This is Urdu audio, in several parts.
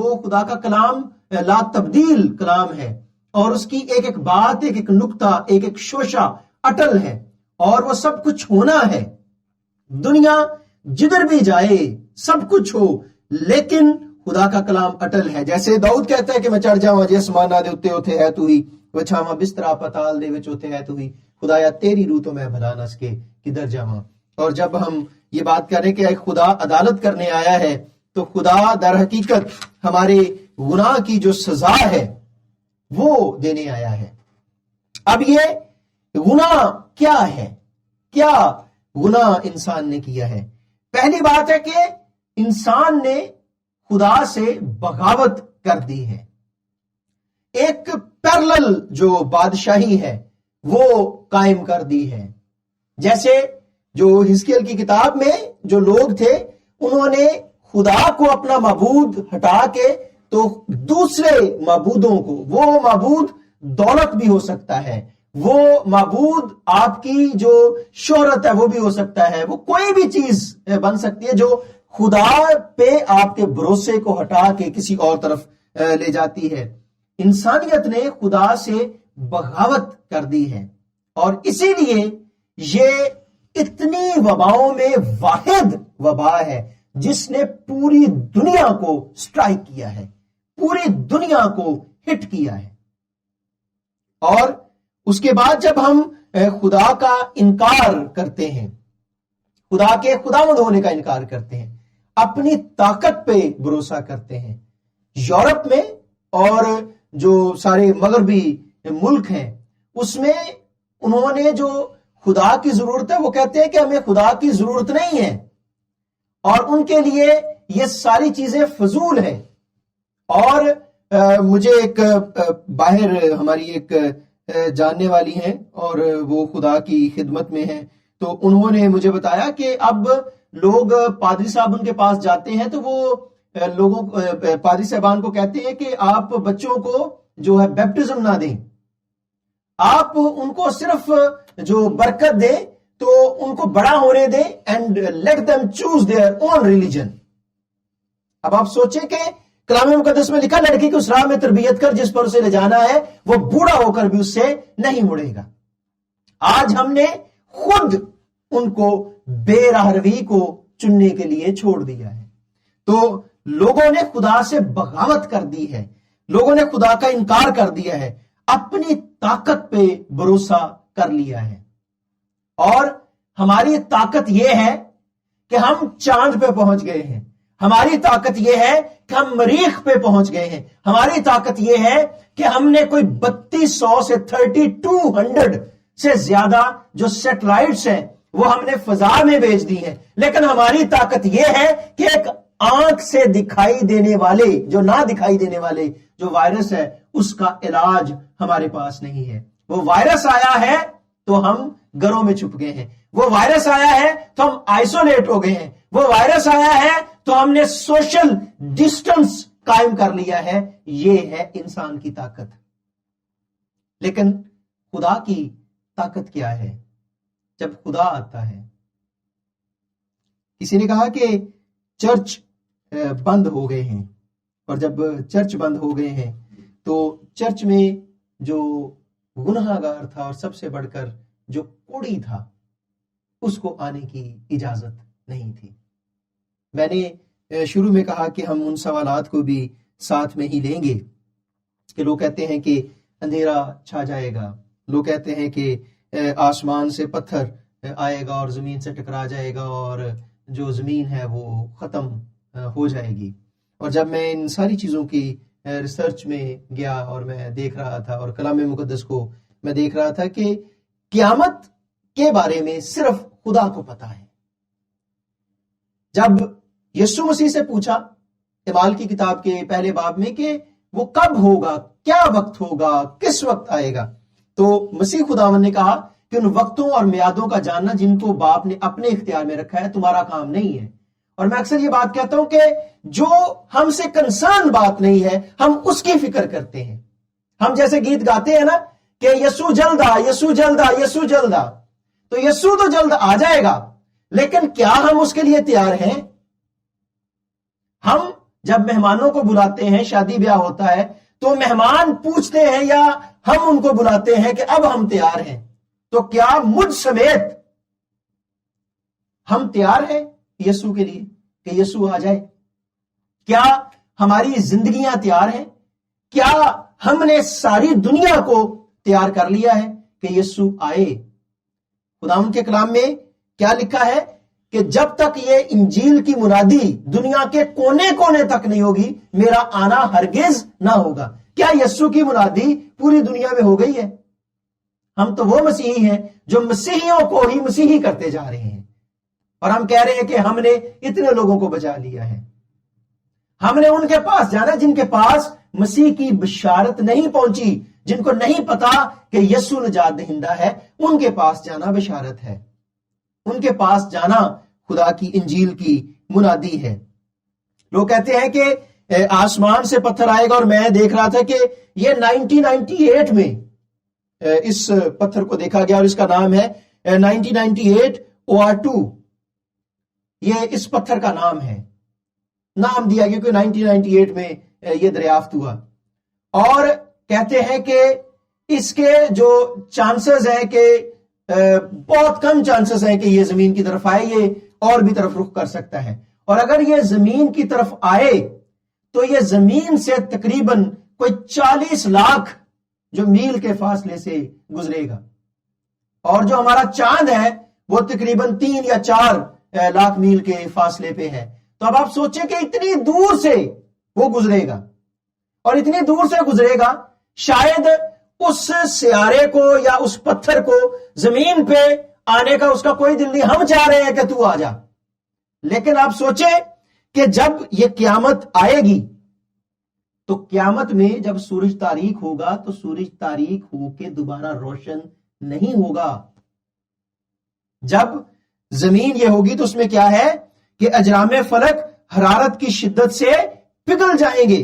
وہ خدا کا کلام لا تبدیل کلام ہے، اور اس کی ایک ایک بات، ایک ایک نقطہ، ایک ایک شوشہ اٹل ہے، اور وہ سب کچھ ہونا ہے۔ دنیا جدھر بھی جائے سب کچھ ہو، لیکن خدا کا کلام اٹل ہے۔ جیسے داؤد کہتا ہے کہ میں چڑھ جاواں جے اسماناں دے اُتے اوتھے ہے تو ہی، وچھاواں بسترا پتال دے وچ اوتھے ہے تو ہی، خدایا تیری روح تو میں بھلا نہ سکے کدھر جاواں۔ اور جب ہم یہ بات کریں کہ خدا عدالت کرنے آیا ہے، تو خدا در حقیقت ہمارے گناہ کی جو سزا ہے وہ دینے آیا ہے۔ اب یہ گناہ کیا ہے؟ کیا گناہ انسان نے کیا ہے؟ پہلی بات ہے کہ انسان نے خدا سے بغاوت کر دی ہے۔ ایک پیرلل جو بادشاہی ہے وہ قائم کر دی ہے۔ جیسے جو حزقیل کی کتاب میں جو لوگ تھے، انہوں نے خدا کو اپنا معبود ہٹا کے تو دوسرے معبودوں کو، وہ معبود دولت بھی ہو سکتا ہے، وہ معبود آپ کی جو شہرت ہے وہ بھی ہو سکتا ہے، وہ کوئی بھی چیز بن سکتی ہے جو خدا پہ آپ کے بھروسے کو ہٹا کے کسی اور طرف لے جاتی ہے۔ انسانیت نے خدا سے بغاوت کر دی ہے، اور اسی لیے یہ اتنی وباؤں میں واحد وبا ہے جس نے پوری دنیا کو سٹرائک کیا ہے، پوری دنیا کو ہٹ کیا ہے۔ اور اس کے بعد جب ہم خدا کا انکار کرتے ہیں، خدا کے خداوند ہونے کا انکار کرتے ہیں، اپنی طاقت پہ بھروسہ کرتے ہیں، یورپ میں اور جو سارے مغربی ملک ہیں اس میں انہوں نے جو خدا کی ضرورت ہے وہ کہتے ہیں کہ ہمیں خدا کی ضرورت نہیں ہے، اور ان کے لیے یہ ساری چیزیں فضول ہیں۔ اور مجھے ایک باہر ہماری ایک جاننے والی ہیں اور وہ خدا کی خدمت میں ہیں، تو انہوں نے مجھے بتایا کہ اب لوگ پادری صاحب ان کے پاس جاتے ہیں تو وہ لوگوں پادری صاحبان کو کہتے ہیں کہ آپ بچوں کو جو ہے بیپٹزم نہ دیں، آپ ان کو صرف جو برکت دیں تو ان کو بڑا ہونے دیں and let them choose their own religion۔ اب آپ سوچیں کہ کلام مقدس میں لکھا لڑکی کی اس راہ میں تربیت کر جس پر اسے لے جانا ہے، وہ بوڑھا ہو کر بھی اس سے نہیں مڑے گا۔ آج ہم نے خود ان کو بے راہ روی کو چننے کے لیے چھوڑ دیا ہے۔ تو لوگوں نے خدا سے بغاوت کر دی ہے، لوگوں نے خدا کا انکار کر دیا ہے، اپنی طاقت پہ بھروسہ کر لیا ہے۔ اور ہماری طاقت یہ ہے کہ ہم چاند پہ پہنچ گئے ہیں، ہماری طاقت یہ ہے کہ ہم مریخ پہ پہنچ گئے ہیں، ہماری طاقت یہ ہے کہ ہم نے کوئی 3200 سے 3200 سے زیادہ جو سیٹلائٹس ہیں وہ ہم نے فضا میں بھیج دی ہیں۔ لیکن ہماری طاقت یہ ہے کہ ایک آنکھ سے دکھائی دینے والے، جو نہ دکھائی دینے والے جو وائرس ہے، اس کا علاج ہمارے پاس نہیں ہے۔ وہ وائرس آیا ہے تو ہم گھروں میں چھپ گئے ہیں، وہ وائرس آیا ہے تو ہم آئسولیٹ ہو گئے ہیں، وہ وائرس آیا ہے تو ہم نے سوشل ڈسٹنس قائم کر لیا ہے۔ یہ ہے انسان کی طاقت۔ لیکن خدا کی طاقت کیا ہے؟ جب خدا آتا ہے، کسی نے کہا کہ چرچ بند ہو گئے ہیں، اور جب چرچ بند ہو گئے ہیں تو چرچ میں جو گنہگار تھا اور سب سے بڑھ کر جو کوڑی تھا اس کو آنے کی اجازت نہیں تھی۔ میں نے شروع میں کہا کہ ہم ان سوالات کو بھی ساتھ میں ہی لیں گے کہ لوگ کہتے ہیں کہ اندھیرا چھا جائے گا، لوگ کہتے ہیں کہ آسمان سے پتھر آئے گا اور زمین سے ٹکرا جائے گا اور جو زمین ہے وہ ختم ہو جائے گی۔ اور جب میں ان ساری چیزوں کی ریسرچ میں گیا اور میں دیکھ رہا تھا اور کلام مقدس کو میں دیکھ رہا تھا کہ قیامت کے بارے میں صرف خدا کو پتا ہے۔ جب یسوع مسیح سے پوچھا اعمال کی کتاب کے پہلے باب میں کہ وہ کب ہوگا، کیا وقت ہوگا، کس وقت آئے گا، تو مسیح خداوند نے کہا کہ ان وقتوں اور میعادوں کا جاننا جن کو باپ نے اپنے اختیار میں رکھا ہے تمہارا کام نہیں ہے۔ اور میں اکثر یہ بات کہتا ہوں کہ جو ہم سے کنسرن بات نہیں ہے ہم اس کی فکر کرتے ہیں۔ ہم جیسے گیت گاتے ہیں نا کہ یسوع جلد آ، یسوع جلد آ، یسوع جلد آ، تو یسوع تو جلد آ جائے گا، لیکن کیا ہم اس کے لیے تیار ہیں؟ ہم جب مہمانوں کو بلاتے ہیں، شادی بیاہ ہوتا ہے، تو مہمان پوچھتے ہیں یا ہم ان کو بلاتے ہیں کہ اب ہم تیار ہیں، تو کیا مجھ سمیت ہم تیار ہیں یسوع کے لیے کہ یسوع آ جائے؟ کیا ہماری زندگیاں تیار ہیں؟ کیا ہم نے ساری دنیا کو تیار کر لیا ہے کہ یسوع آئے؟ خداوند کے کلام میں کیا لکھا ہے کہ جب تک یہ انجیل کی منادی دنیا کے کونے کونے تک نہیں ہوگی، میرا آنا ہرگز نہ ہوگا۔ کیا یسوع کی منادی پوری دنیا میں ہو گئی ہے؟ ہم تو وہ مسیحی ہیں جو مسیحیوں کو ہی مسیحی کرتے جا رہے ہیں، اور ہم کہہ رہے ہیں کہ ہم نے اتنے لوگوں کو بچا لیا ہے۔ ہم نے ان کے پاس جانا جن کے پاس مسیح کی بشارت نہیں پہنچی، جن کو نہیں پتا کہ یسوع نجات دہندہ ہے، ان کے پاس جانا بشارت ہے، ان کے پاس جانا خدا کی انجیل کی منادی ہے۔ لوگ کہتے ہیں کہ آسمان سے پتھر آئے گا، اور میں دیکھ رہا تھا کہ یہ 1998 میں اس پتھر کو دیکھا گیا، اور اس کا نام ہے 1998 OR2۔ یہ اس پتھر کا نام ہے، نام دیا گیا کہ 1998 میں یہ دریافت ہوا، اور کہتے ہیں کہ اس کے جو چانسز ہیں کہ بہت کم چانسز ہیں کہ یہ زمین کی طرف آئے، یہ اور بھی طرف رخ کر سکتا ہے، اور اگر یہ زمین کی طرف آئے تو یہ زمین سے تقریباً کوئی 40 لاکھ جو میل کے فاصلے سے گزرے گا، اور جو ہمارا چاند ہے وہ تقریباً 3 یا 4 لاکھ میل کے فاصلے پہ ہے۔ تو اب آپ سوچیں کہ اتنی دور سے وہ گزرے گا، اور اتنی دور سے گزرے گا، شاید اس سیارے کو یا اس پتھر کو زمین پہ آنے کا اس کا کوئی دل نہیں۔ ہم چاہ رہے ہیں کہ تو آ جا، لیکن آپ سوچیں کہ جب یہ قیامت آئے گی تو قیامت میں جب سورج تاریک ہوگا تو سورج تاریک ہو کے دوبارہ روشن نہیں ہوگا۔ جب زمین یہ ہوگی تو اس میں کیا ہے کہ اجرام فلک حرارت کی شدت سے پگھل جائیں گے،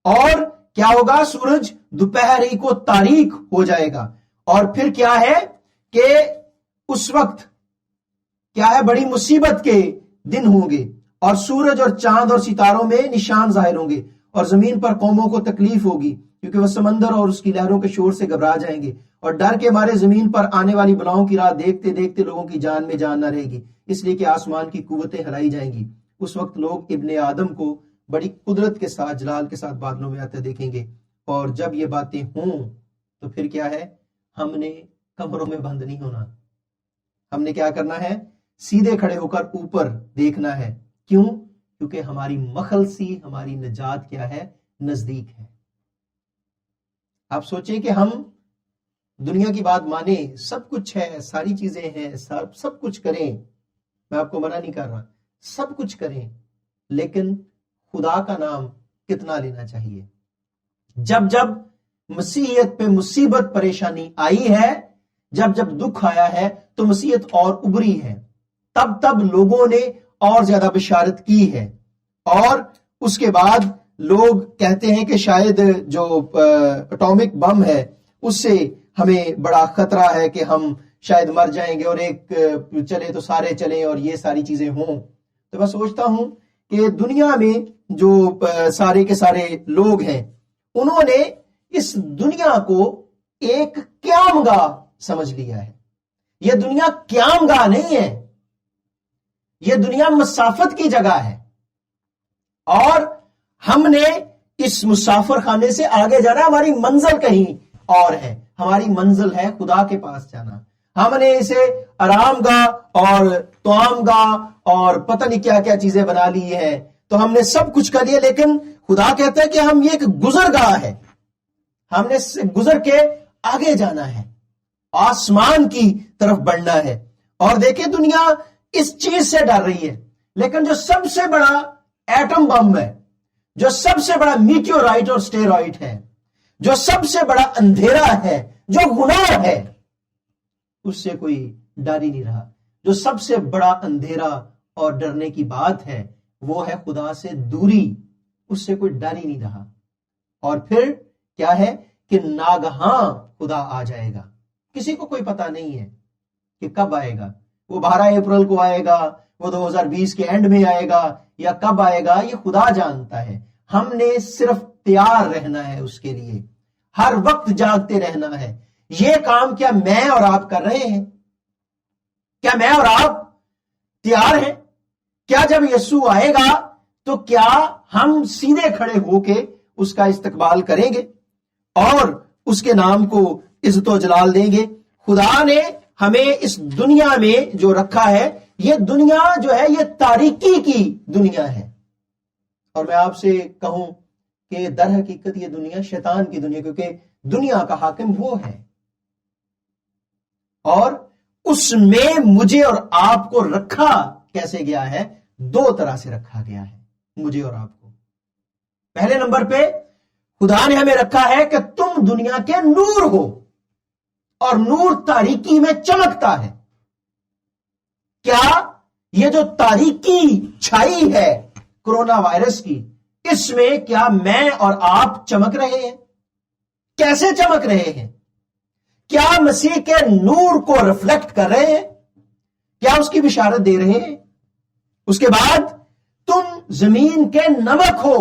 اور کیا ہوگا؟ سورج دوپہری کو تاریک ہو جائے گا، اور پھر کیا ہے کہ اس وقت کیا ہے؟ بڑی مصیبت کے دن ہوں گے، اور سورج اور چاند اور ستاروں میں نشان ظاہر ہوں گے، اور زمین پر قوموں کو تکلیف ہوگی کیونکہ وہ سمندر اور اس کی لہروں کے شور سے گھبرا جائیں گے، اور ڈر کے مارے زمین پر آنے والی بلاؤں کی راہ دیکھتے دیکھتے لوگوں کی جان میں جان نہ رہے گی، اس لیے کہ آسمان کی قوتیں ہلائی جائیں گی۔ اس وقت لوگ ابن آدم کو بڑی قدرت کے ساتھ، جلال کے ساتھ بادلوں میں آتے دیکھیں گے، اور جب یہ باتیں ہوں تو پھر کیا ہے؟ ہم نے کمروں میں بند نہیں ہونا، ہم نے کیا کرنا ہے؟ سیدھے کھڑے ہو کر اوپر دیکھنا ہے۔ کیوں؟ کیونکہ ہماری مخلصی، ہماری نجات کیا ہے؟ نزدیک ہے۔ آپ سوچیں کہ ہم دنیا کی بات مانیں، سب کچھ ہے، ساری چیزیں ہیں، سب کچھ کریں، میں آپ کو منع نہیں کر رہا، سب کچھ کریں، لیکن خدا کا نام کتنا لینا چاہیے؟ جب جب مسیحیت پہ مصیبت پریشانی آئی ہے، جب جب دکھ آیا ہے تو مسیحیت اور ابری ہے، تب تب لوگوں نے اور زیادہ بشارت کی ہے، اور اس کے بعد لوگ کہتے ہیں کہ شاید جو اٹامک بم ہے اس سے ہمیں بڑا خطرہ ہے کہ ہم شاید مر جائیں گے، اور ایک چلے تو سارے چلیں، اور یہ ساری چیزیں ہوں۔ تو میں سوچتا ہوں کہ دنیا میں جو سارے کے سارے لوگ ہیں، انہوں نے اس دنیا کو ایک قیام گاہ سمجھ لیا ہے۔ یہ دنیا قیام گاہ نہیں ہے، یہ دنیا مسافت کی جگہ ہے، اور ہم نے اس مسافر خانے سے آگے جانا، ہماری منزل کہیں اور ہے، ہماری منزل ہے خدا کے پاس جانا۔ ہم نے اسے آرام گاہ اور توام گاہ اور پتہ نہیں کیا کیا چیزیں بنا لی ہے، تو ہم نے سب کچھ کر لیا، لیکن خدا کہتا ہے کہ ہم یہ ایک گزر گاہ ہے، ہم نے گزر کے آگے جانا ہے، آسمان کی طرف بڑھنا ہے۔ اور دیکھیں دنیا اس چیز سے ڈر رہی ہے، لیکن جو سب سے بڑا ایٹم بم ہے، جو سب سے بڑا میٹیورائٹ اور سٹیرائٹ ہے، جو سب سے بڑا اندھیرا ہے، جو گناہ ہے، اس سے کوئی ڈر ہی نہیں رہا۔ جو سب سے بڑا اندھیرا اور ڈرنے کی بات ہے وہ ہے خدا سے دوری، اس سے کوئی ڈر ہی نہیں رہا۔ اور پھر کیا ہے کہ ناگہاں خدا آ جائے گا، کسی کو کوئی پتہ نہیں ہے کہ کب آئے گا، وہ 12 اپریل کو آئے گا، وہ 2020 کے اینڈ میں آئے گا، یا کب آئے گا یہ خدا جانتا ہے. ہم نے صرف تیار رہنا ہے اس کے لیے، ہر وقت جاگتے رہنا ہے. یہ کام کیا میں اور آپ کر رہے ہیں؟ کیا میں اور آپ تیار ہیں؟ کیا جب یسوع آئے گا تو کیا ہم سیدھے کھڑے ہو کے اس کا استقبال کریں گے اور اس کے نام کو عزت و جلال دیں گے؟ خدا نے ہمیں اس دنیا میں جو رکھا ہے، یہ دنیا جو ہے یہ تاریکی کی دنیا ہے. اور میں آپ سے کہوں کہ در حقیقت یہ دنیا شیطان کی دنیا، کیونکہ دنیا کا حاکم وہ ہے. اور اس میں مجھے اور آپ کو رکھا کیسے گیا ہے؟ 2 طرح سے رکھا گیا ہے مجھے اور آپ کو. پہلے نمبر پہ خدا نے ہمیں رکھا ہے کہ تم دنیا کے نور ہو، اور نور تاریکی میں چمکتا ہے. کیا یہ جو تاریکی چھائی ہے کرونا وائرس کی، اس میں کیا میں اور آپ چمک رہے ہیں؟ کیسے چمک رہے ہیں؟ کیا مسیح کے نور کو ریفلیکٹ کر رہے ہیں؟ کیا اس کی بشارت دے رہے ہیں؟ اس کے بعد تم زمین کے نمک ہو.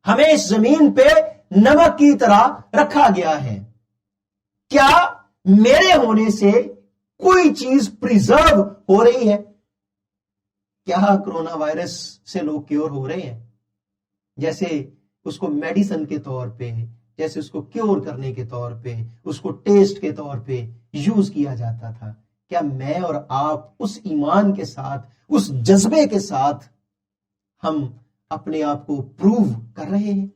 ہمیں اس زمین پہ نمک کی طرح رکھا گیا ہے. کیا میرے ہونے سے کوئی چیز پریزرو ہو رہی ہے؟ کیا کرونا وائرس سے لوگ کیور ہو رہے ہیں؟ جیسے اس کو میڈیسن کے طور پہ، جیسے اس کو کیور کرنے کے طور پہ، اس کو ٹیسٹ کے طور پہ یوز کیا جاتا تھا. کیا میں اور آپ اس ایمان کے ساتھ، اس جذبے کے ساتھ ہم اپنے آپ کو پروو کر رہے ہیں؟